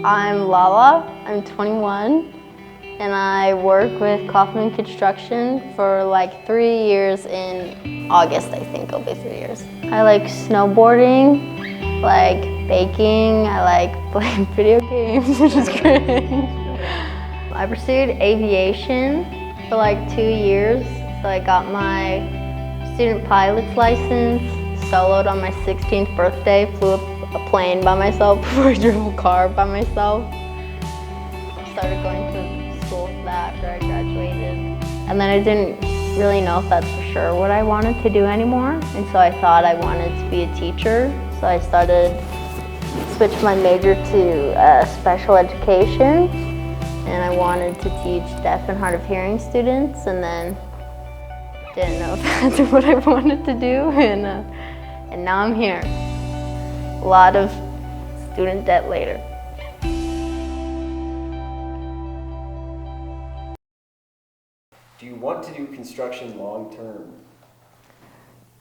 I'm Lala, I'm 21, and I work with Coffman Construction for like 3 years. In August, I think it'll be 3 years. I like snowboarding, like baking, I like playing video games, which is great. I pursued aviation for like 2 years, so I got my student pilot's license, soloed on my 16th birthday, flew a plane by myself before I drove a car by myself. Started going to school for that after I graduated. And then I didn't really know if that's for sure what I wanted to do anymore. And so I thought I wanted to be a teacher. So I switched my major to special education. And I wanted to teach deaf and hard of hearing students, and then didn't know if that's what I wanted to do. And now I'm here. A lot of student debt later. Do you want to do construction long term?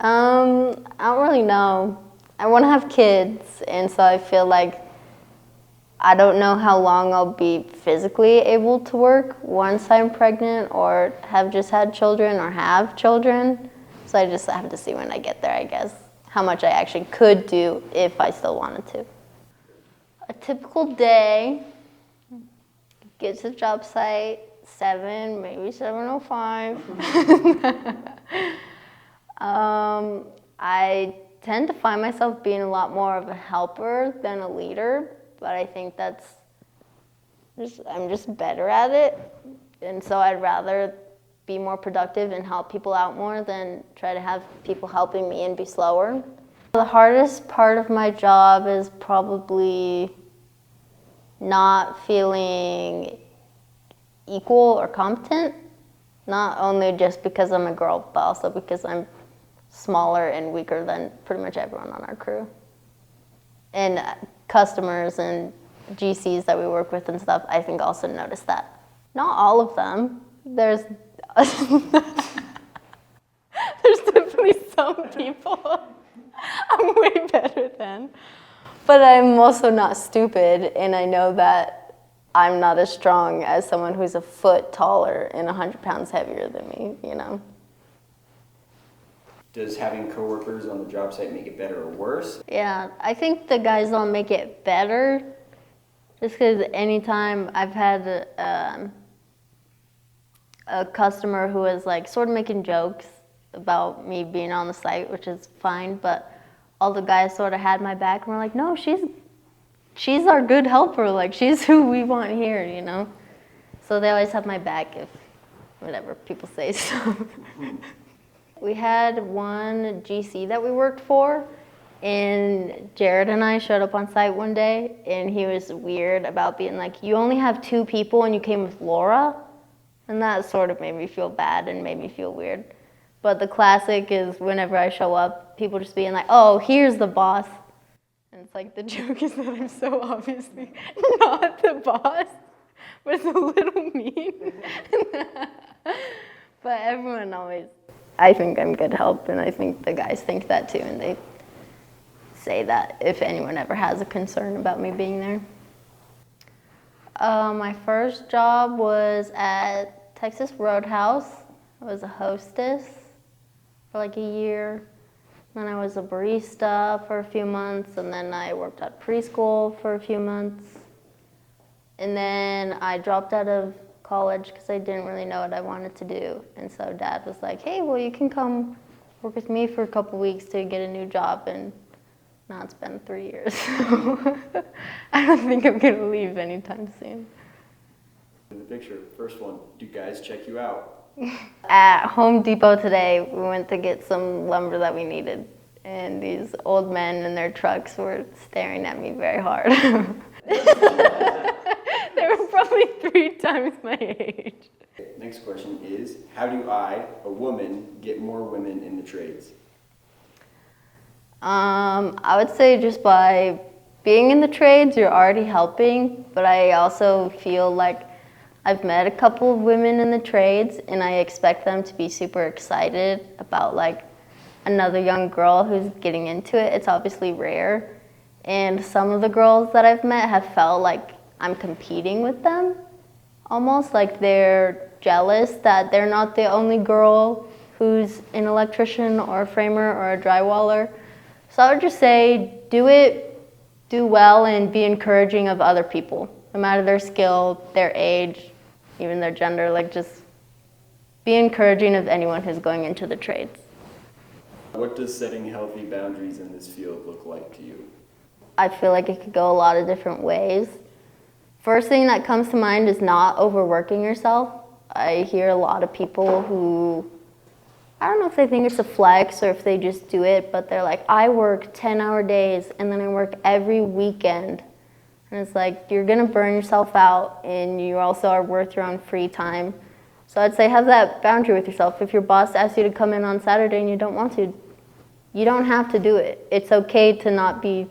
I don't really know. I want to have kids, and so I feel like I don't know how long I'll be physically able to work once I'm pregnant or have just had children or have children. So I just have to see when I get there, I guess, how much I actually could do if I still wanted to. A typical day, get to the job site, 7, maybe 7:05. I tend to find myself being a lot more of a helper than a leader, but I think I'm just better at it. And so I'd rather be more productive and help people out more than try to have people helping me and be slower. The hardest part of my job is probably not feeling equal or competent, not only just because I'm a girl, but also because I'm smaller and weaker than pretty much everyone on our crew. And customers and GCs that we work with and stuff, I think also notice that. Not all of them. There's definitely some people I'm way better than. But I'm also not stupid, and I know that I'm not as strong as someone who's a foot taller and 100 pounds heavier than me, you know? Does having coworkers on the job site make it better or worse? Yeah, I think the guys don't make it better, just because anytime I've had a customer who was like sort of making jokes about me being on the site, which is fine, but all the guys sort of had my back and were like, no, she's our good helper, like she's who we want here, you know? So they always have my back if whatever people say so. We had one GC that we worked for, and Jared and I showed up on site one day, and he was weird about being like, you only have 2 people and you came with Laura? And that sort of made me feel bad and made me feel weird. But the classic is whenever I show up, people just being like, oh, here's the boss. And it's like, the joke is that I'm so obviously not the boss, but it's a little mean. But everyone always, I think I'm good help, and I think the guys think that too, and they say that if anyone ever has a concern about me being there. My first job was at Texas Roadhouse. I was a hostess for like a year. Then I was a barista for a few months, and then I worked at preschool for a few months. And then I dropped out of college because I didn't really know what I wanted to do. And so Dad was like, hey, well, you can come work with me for a couple weeks to get a new job. And now it's been 3 years. So I don't think I'm going to leave anytime soon. In the picture, first one, do guys check you out? At Home Depot today, we went to get some lumber that we needed. And these old men in their trucks were staring at me very hard. They were probably 3 times my age. Next question is, how do I, a woman, get more women in the trades? I would say just by being in the trades, you're already helping, but I also feel like I've met a couple of women in the trades, and I expect them to be super excited about like another young girl who's getting into it. It's obviously rare, and some of the girls that I've met have felt like I'm competing with them, almost like they're jealous that they're not the only girl who's an electrician or a framer or a drywaller. So I would just say do it, do well, and be encouraging of other people, no matter their skill, their age, even their gender. Like, just be encouraging of anyone who's going into the trades. What does setting healthy boundaries in this field look like to you? I feel like it could go a lot of different ways. First thing that comes to mind is not overworking yourself. I hear a lot of people who, I don't know if they think it's a flex or if they just do it, but they're like, I work 10-hour days and then I work every weekend. And it's like, you're gonna burn yourself out, and you also are worth your own free time. So I'd say have that boundary with yourself. If your boss asks you to come in on Saturday and you don't want to, you don't have to do it. It's okay to not be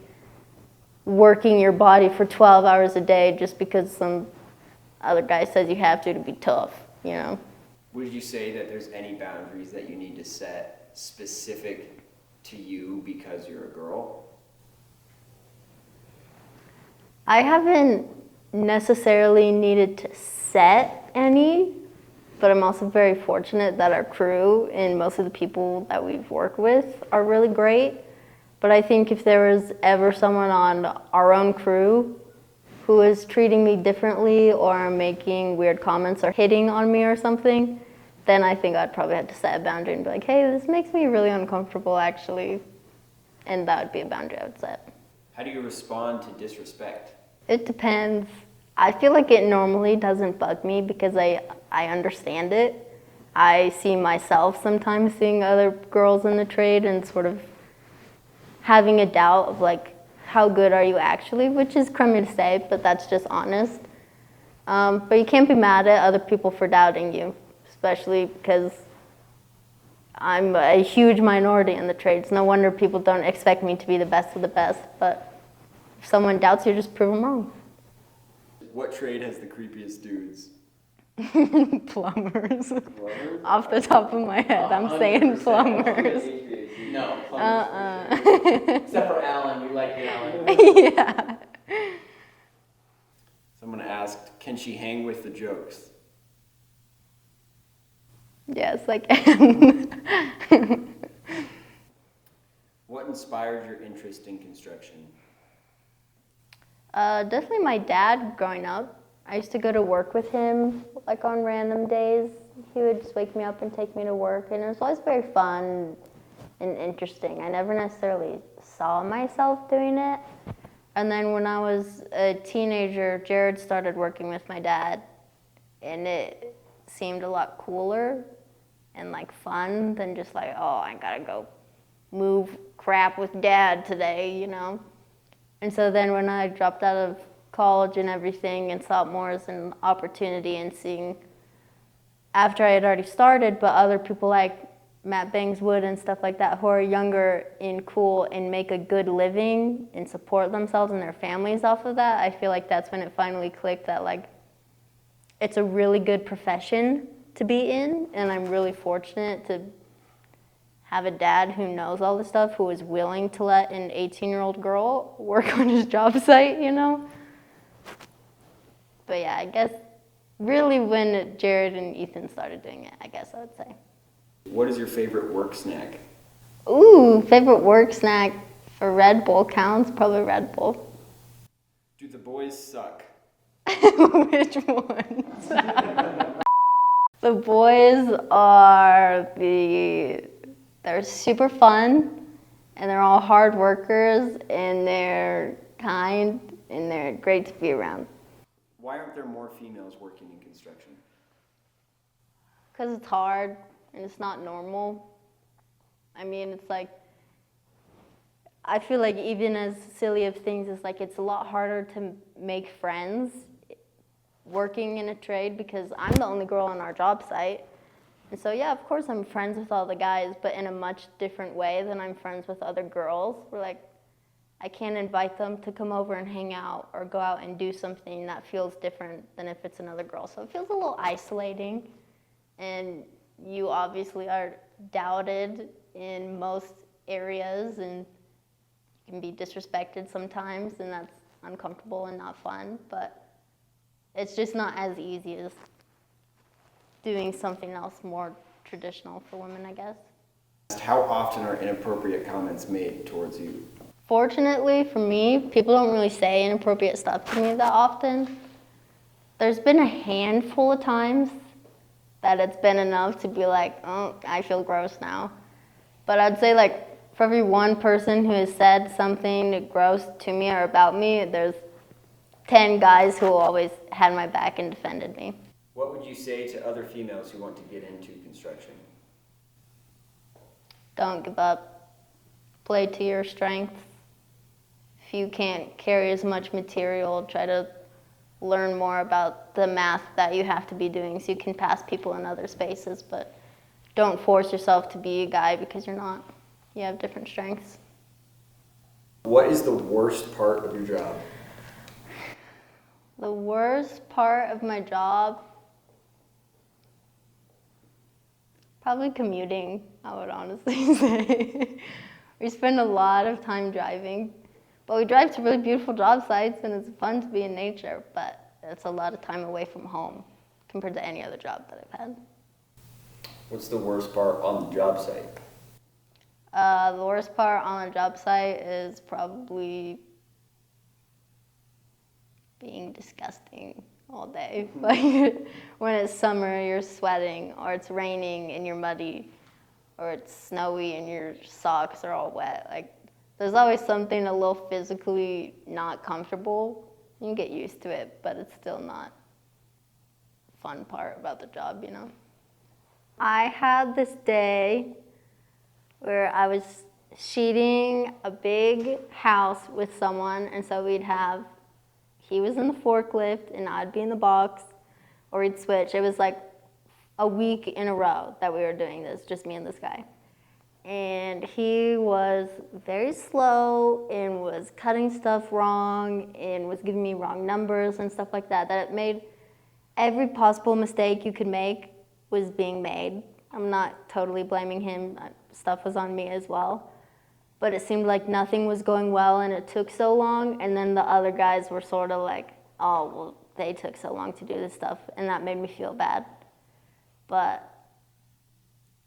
working your body for 12 hours a day just because some other guy says you have to be tough, you know? Would you say that there's any boundaries that you need to set specific to you because you're a girl? I haven't necessarily needed to set any, but I'm also very fortunate that our crew and most of the people that we've worked with are really great. But I think if there was ever someone on our own crew who is treating me differently or making weird comments or hitting on me or something, then I think I'd probably have to set a boundary and be like, hey, this makes me really uncomfortable, actually. And that would be a boundary I would set. How do you respond to disrespect? It depends. I feel like it normally doesn't bug me because I understand it. I see myself sometimes seeing other girls in the trade and sort of having a doubt of like, how good are you actually, which is crummy to say, but that's just honest. But you can't be mad at other people for doubting you, especially because I'm a huge minority in the trades. No wonder people don't expect me to be the best of the best, but if someone doubts you, just prove them wrong. What trade has the creepiest dudes? Plumbers. Off the top of my head, I'm saying plumbers. No, plumbers. Except for Alan, you like Alan. Yeah. Someone asked, can she hang with the jokes? Yes, I can. What inspired your interest in construction? Definitely my dad growing up. I used to go to work with him like on random days. He would just wake me up and take me to work, and it was always very fun and interesting. I never necessarily saw myself doing it. And then when I was a teenager, Jared started working with my dad, and it seemed a lot cooler and like fun than just like, oh, I gotta go move crap with dad today, you know? And so then when I dropped out of college and everything and saw it more as an opportunity, and seeing after I had already started, but other people like Matt Bangswood and stuff like that who are younger and cool and make a good living and support themselves and their families off of that, I feel like that's when it finally clicked that like it's a really good profession to be in, and I'm really fortunate to have a dad who knows all this stuff, who is willing to let an 18-year-old girl work on his job site, you know? But yeah, I guess really when Jared and Ethan started doing it, I guess I would say. What is your favorite work snack? Ooh, favorite work snack for Red Bull counts, probably Red Bull. Do the boys suck? Which ones? The boys are they're super fun, and they're all hard workers, and they're kind, and they're great to be around. Why aren't there more females working in construction? Because it's hard, and it's not normal. I mean, it's like, I feel like even as silly of things as like, it's a lot harder to make friends working in a trade because I'm the only girl on our job site. And so yeah, of course I'm friends with all the guys, but in a much different way than I'm friends with other girls. We're like, I can't invite them to come over and hang out or go out and do something that feels different than if it's another girl. So it feels a little isolating, and you obviously are doubted in most areas, and you can be disrespected sometimes, and that's uncomfortable and not fun. But it's just not as easy as doing something else more traditional for women, I guess. How often are inappropriate comments made towards you? Fortunately for me, people don't really say inappropriate stuff to me that often. There's been a handful of times that it's been enough to be like, oh, I feel gross now. But I'd say like for every one person who has said something gross to me or about me, there's 10 guys who always had my back and defended me. What would you say to other females who want to get into construction? Don't give up. Play to your strengths. If you can't carry as much material, try to learn more about the math that you have to be doing so you can pass people in other spaces, but don't force yourself to be a guy because you're not. You have different strengths. What is the worst part of your job? The worst part of my job, probably commuting, I would honestly say. We spend a lot of time driving, but we drive to really beautiful job sites and it's fun to be in nature, but it's a lot of time away from home compared to any other job that I've had. What's the worst part on the job site? The worst part on a job site is probably being disgusting all day. Like when it's summer, you're sweating, or it's raining and you're muddy, or it's snowy and your socks are all wet. Like there's always something a little physically not comfortable. You can get used to it, but it's still not the fun part about the job, you know? I had this day where I was sheeting a big house with someone, and so he was in the forklift and I'd be in the box, or we'd switch. It was like a week in a row that we were doing this, just me and this guy. And he was very slow and was cutting stuff wrong and was giving me wrong numbers and stuff like that, that it made every possible mistake you could make was being made. I'm not totally blaming him. Stuff was on me as well. But it seemed like nothing was going well and it took so long, and then the other guys were sort of like, oh, well, they took so long to do this stuff, and that made me feel bad. But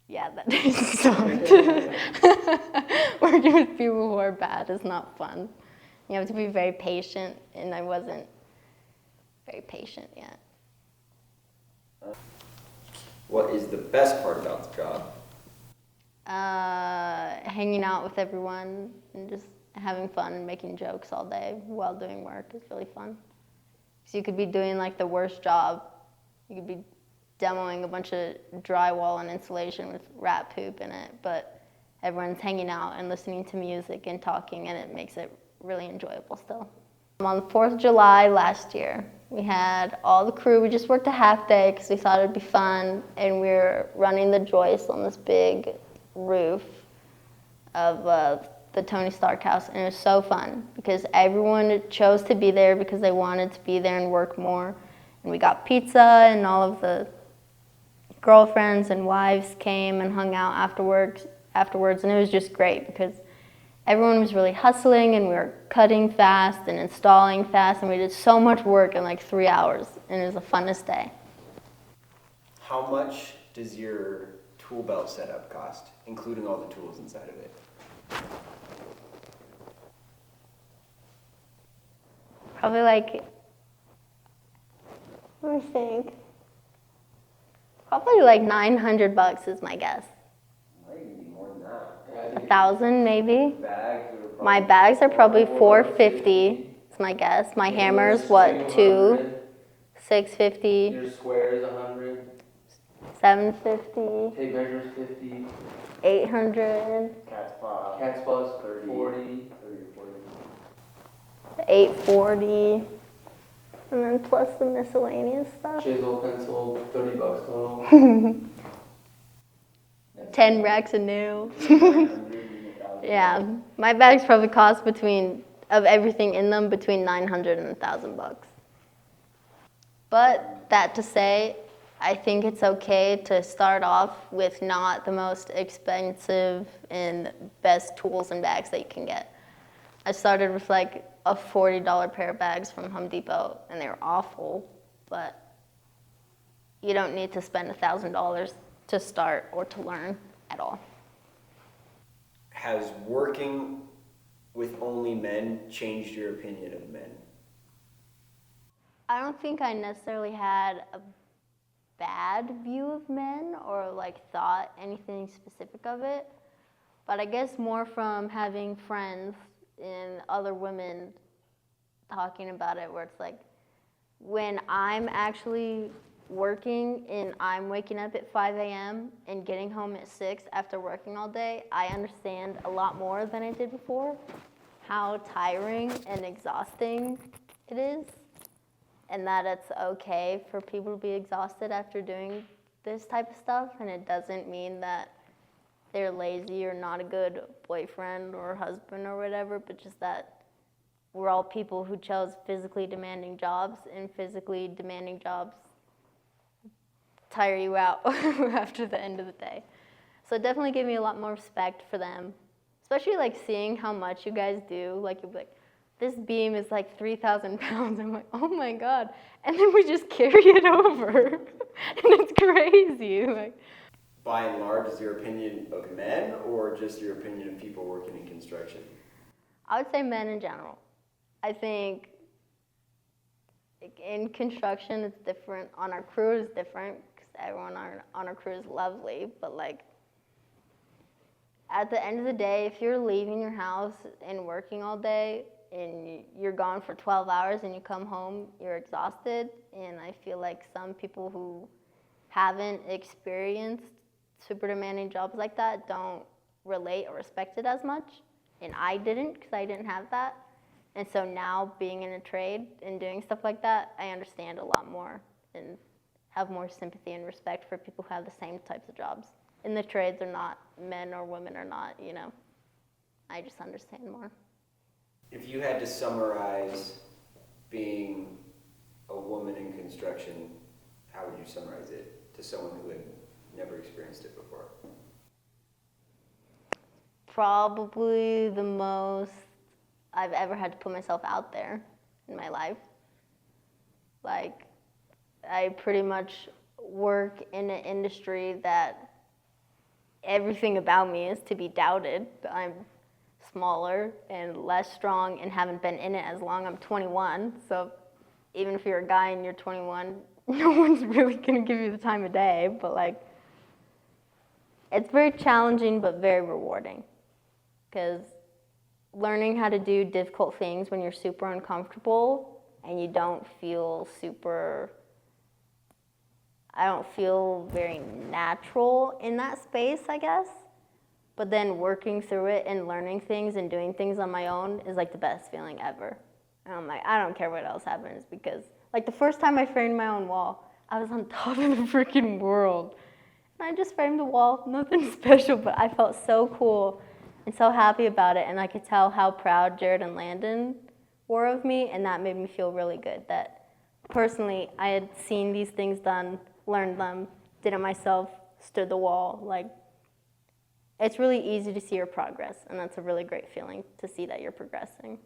yeah, that sucked. Working with people who are bad is not fun. You have to be very patient, and I wasn't very patient yet. What is the best part about the job? Hanging out with everyone and just having fun and making jokes all day while doing work is really fun. So you could be doing like the worst job. You could be demoing a bunch of drywall and insulation with rat poop in it, but everyone's hanging out and listening to music and talking, and it makes it really enjoyable still. On the 4th of July last year, we had all the crew. We just worked a half day because we thought it'd be fun, and we were running the joist on this big roof of the Tony Stark house, and it was so fun because everyone chose to be there because they wanted to be there and work more. And we got pizza, and all of the girlfriends and wives came and hung out afterwards, and it was just great because everyone was really hustling, and we were cutting fast and installing fast, and we did so much work in like 3 hours, and it was the funnest day. How much does your tool belt setup cost, including all the tools inside of it? Probably like, let me think. Probably like $900 is my guess. Might even be more than that. 1,000 maybe. Bags My bags are probably $450. It's my guess. My hammer's what, 2, $650, Your square is 100. $750, Tape measure is 50. $800, Cat's paw. Cat's paw is 40. 840, and then plus the miscellaneous stuff. Chisel, pencil, $30 total. 10 racks of nails. Yeah, my bags probably cost of everything in them, between $900 and $1,000. But that to say, I think it's okay to start off with not the most expensive and best tools and bags that you can get. I started with like a $40 pair of bags from Home Depot, and they were awful. but you don't need to spend $1,000 to start or to learn at all. Has working with only men changed your opinion of men? I don't think I necessarily had a bad view of men or like thought anything specific of it, but I guess more from having friends and other women talking about it, where it's like when I'm actually working and I'm waking up at 5 a.m. and getting home at 6 after working all day, I understand a lot more than I did before how tiring and exhausting it is, and that it's okay for people to be exhausted after doing this type of stuff, and it doesn't mean that they're lazy or not a good boyfriend or husband or whatever, but just that we're all people who chose physically demanding jobs, and physically demanding jobs tire you out after the end of the day. So it definitely gave me a lot more respect for them, especially like seeing how much you guys do. Like you'll be like, this beam is like 3,000 pounds. I'm like, oh my God. And then we just carry it over. And it's crazy. Like, By and large, is your opinion of men or just your opinion of people working in construction? I would say men in general. I think in construction it's different. On our crew it's different because everyone on our crew is lovely. But like at the end of the day, if you're leaving your house and working all day and you're gone for 12 hours and you come home, you're exhausted. And I feel like some people who haven't experienced super demanding jobs like that don't relate or respect it as much. And I didn't, because I didn't have that. And so now being in a trade and doing stuff like that, I understand a lot more and have more sympathy and respect for people who have the same types of jobs. In the trades are not men or women or not, you know. I just understand more. If you had to summarize being a woman in construction, how would you summarize it to someone who had never experienced it before? Probably the most I've ever had to put myself out there in my life. Like, I pretty much work in an industry that everything about me is to be doubted. I'm smaller and less strong and haven't been in it as long. I'm 21, so even if you're a guy and you're 21, no one's really gonna give you the time of day, but like, it's very challenging but very rewarding, because learning how to do difficult things when you're super uncomfortable and you don't feel I don't feel very natural in that space, I guess. But then working through it and learning things and doing things on my own is like the best feeling ever. And I'm like, I don't care what else happens, because like the first time I framed my own wall, I was on top of the freaking world. And I just framed the wall, nothing special, but I felt so cool and so happy about it. And I could tell how proud Jared and Landon were of me, and that made me feel really good that personally I had seen these things done, learned them, did it myself, stood the wall. Like, it's really easy to see your progress, and that's a really great feeling to see that you're progressing.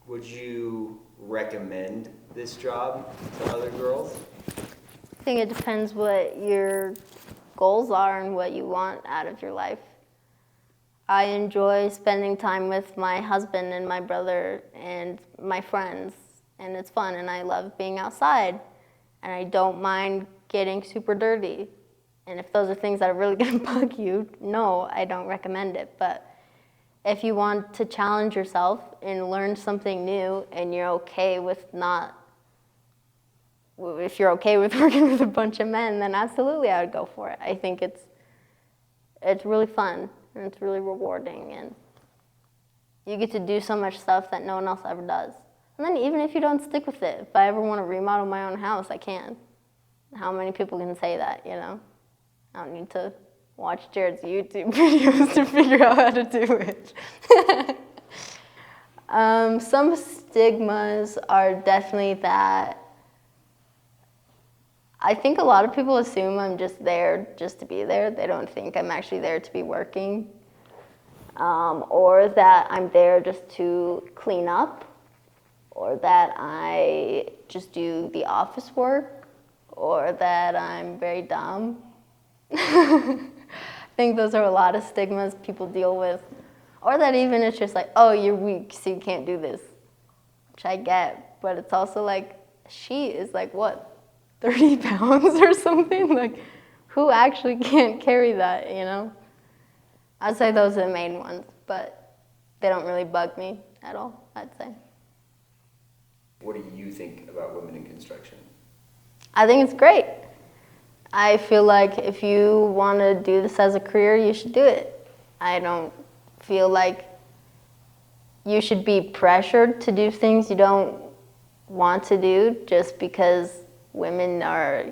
Would you recommend this job to other girls? I think it depends what your goals are and what you want out of your life. I enjoy spending time with my husband and my brother and my friends, and it's fun, and I love being outside, and I don't mind getting super dirty. And if those are things that are really gonna bug you, no, I don't recommend it. But if you want to challenge yourself and learn something new, and you're okay with if you're okay with working with a bunch of men, then absolutely I would go for it. I think it's really fun, and it's really rewarding, and you get to do so much stuff that no one else ever does. And then even if you don't stick with it, if I ever want to remodel my own house, I can. How many people can say that, you know? I don't need to watch Jared's YouTube videos to figure out how to do it. Some stigmas are definitely that I think a lot of people assume I'm just there just to be there. They don't think I'm actually there to be working. Or that I'm there just to clean up, or that I just do the office work or that I'm very dumb. I think those are a lot of stigmas people deal with. Or that even it's just like, oh, you're weak, so you can't do this, which I get. But it's also like, she is like, what, 30 pounds or something? Like, who actually can't carry that, you know? I'd say those are the main ones, but they don't really bug me at all, I'd say. What do you think about women in construction? I think it's great. I feel like if you want to do this as a career, you should do it. I don't feel like you should be pressured to do things you don't want to do just because women are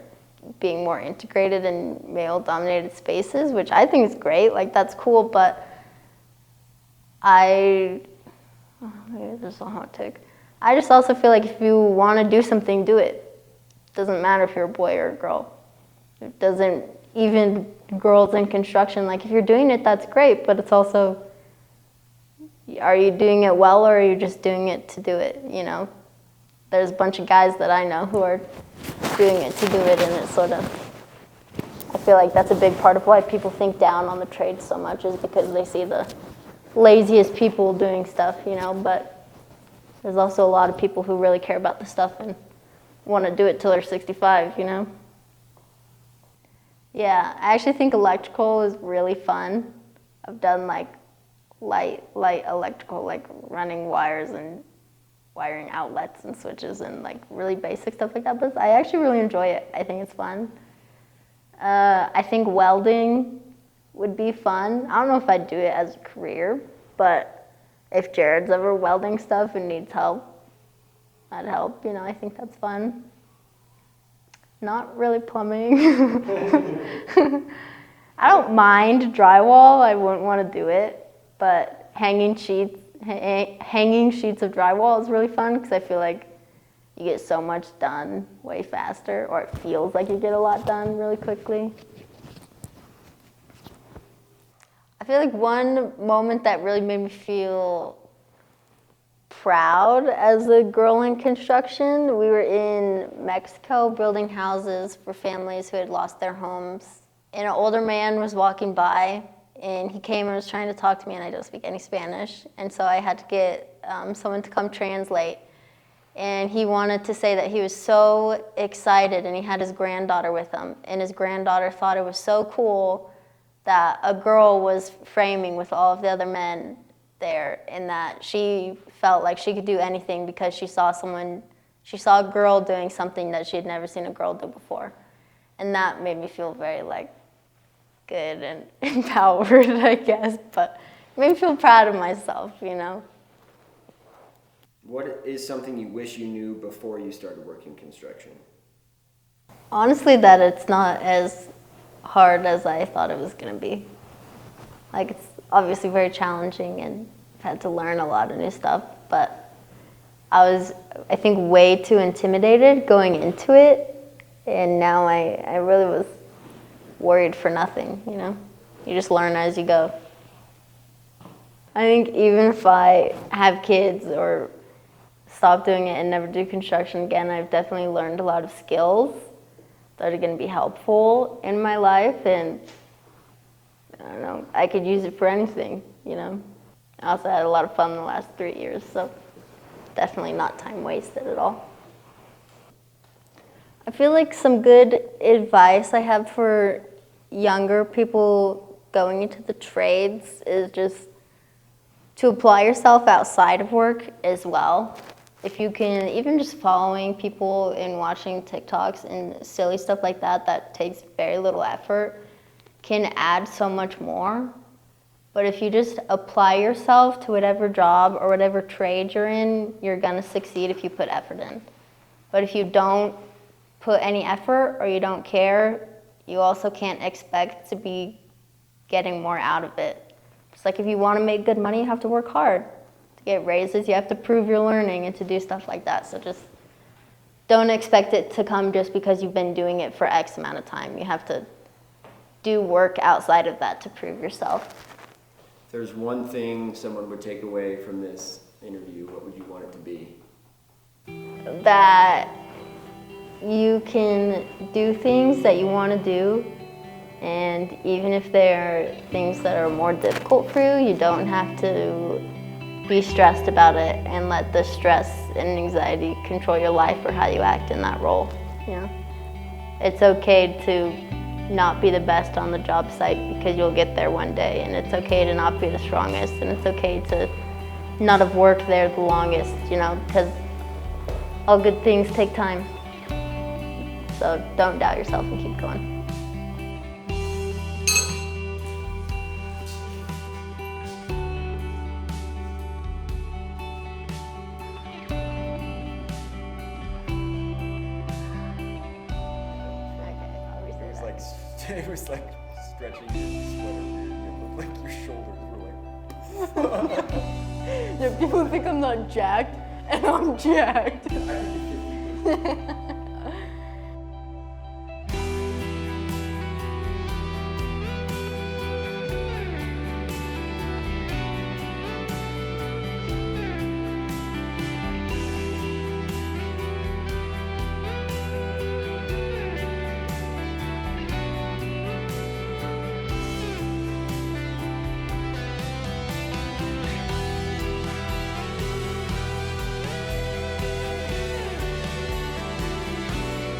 being more integrated in male-dominated spaces, which I think is great. Like, that's cool, but maybe this is a hot take. I just also feel like if you want to do something, do it. It doesn't matter if you're a boy or a girl. It doesn't, even girls in construction, like, if you're doing it, that's great, but it's also, are you doing it well or are you just doing it to do it, you know? There's a bunch of guys that I know who are doing it to do it, and it's sort of, I feel like that's a big part of why people think down on the trade so much, is because they see the laziest people doing stuff, you know, but there's also a lot of people who really care about the stuff and want to do it till they're 65, you know? Yeah, I actually think electrical is really fun. I've done like light electrical, like running wires and wiring outlets and switches and like really basic stuff like that, but I actually really enjoy it. I think it's fun. I think welding would be fun. I don't know if I'd do it as a career, but if Jared's ever welding stuff and needs help, I'd help, you know, I think that's fun. Not really plumbing. I don't mind drywall, I wouldn't want to do it, but hanging sheets of drywall is really fun because I feel like you get so much done way faster, or it feels like you get a lot done really quickly. I feel like one moment that really made me feel proud as a girl in construction, we were in Mexico building houses for families who had lost their homes. And an older man was walking by, and he came and was trying to talk to me, and I don't speak any Spanish. And so I had to get someone to come translate. And he wanted to say that he was so excited, and he had his granddaughter with him. And his granddaughter thought it was so cool that a girl was framing with all of the other men there, and that she felt like she could do anything because she saw a girl doing something that she had never seen a girl do before. And that made me feel very like good and empowered, I guess, but it made me feel proud of myself, you know. What is something you wish you knew before you started working construction? Honestly, that it's not as hard as I thought it was going to be. Like, it's obviously very challenging, and I've had to learn a lot of new stuff, but I was, I think, way too intimidated going into it, and now I really was worried for nothing, you know? You just learn as you go. I think even if I have kids or stop doing it and never do construction again, I've definitely learned a lot of skills that are going to be helpful in my life, and I don't know, I could use it for anything, you know. I also had a lot of fun the last 3 years, so definitely not time wasted at all. I feel like some good advice I have for younger people going into the trades is just to apply yourself outside of work as well. If you can, even just following people and watching TikToks and silly stuff like that that takes very little effort can add so much more. But if you just apply yourself to whatever job or whatever trade you're in, you're gonna succeed if you put effort in. But if you don't put any effort or you don't care, you also can't expect to be getting more out of it. It's like if you want to make good money, you have to work hard. To get raises, you have to prove you're learning and to do stuff like that. So just don't expect it to come just because you've been doing it for X amount of time. You have to do work outside of that to prove yourself. If there's one thing someone would take away from this interview, what would you want it to be? That you can do things that you want to do, and even if they're things that are more difficult for you, you don't have to be stressed about it and let the stress and anxiety control your life or how you act in that role. You know, it's okay to not be the best on the job site because you'll get there one day, and it's okay to not be the strongest, and it's okay to not have worked there the longest, you know, because all good things take time. So don't doubt yourself and keep going. It was like stretching your sweater weird. It looked like your shoulders were like. Yeah, people think I'm not jacked, and I'm jacked.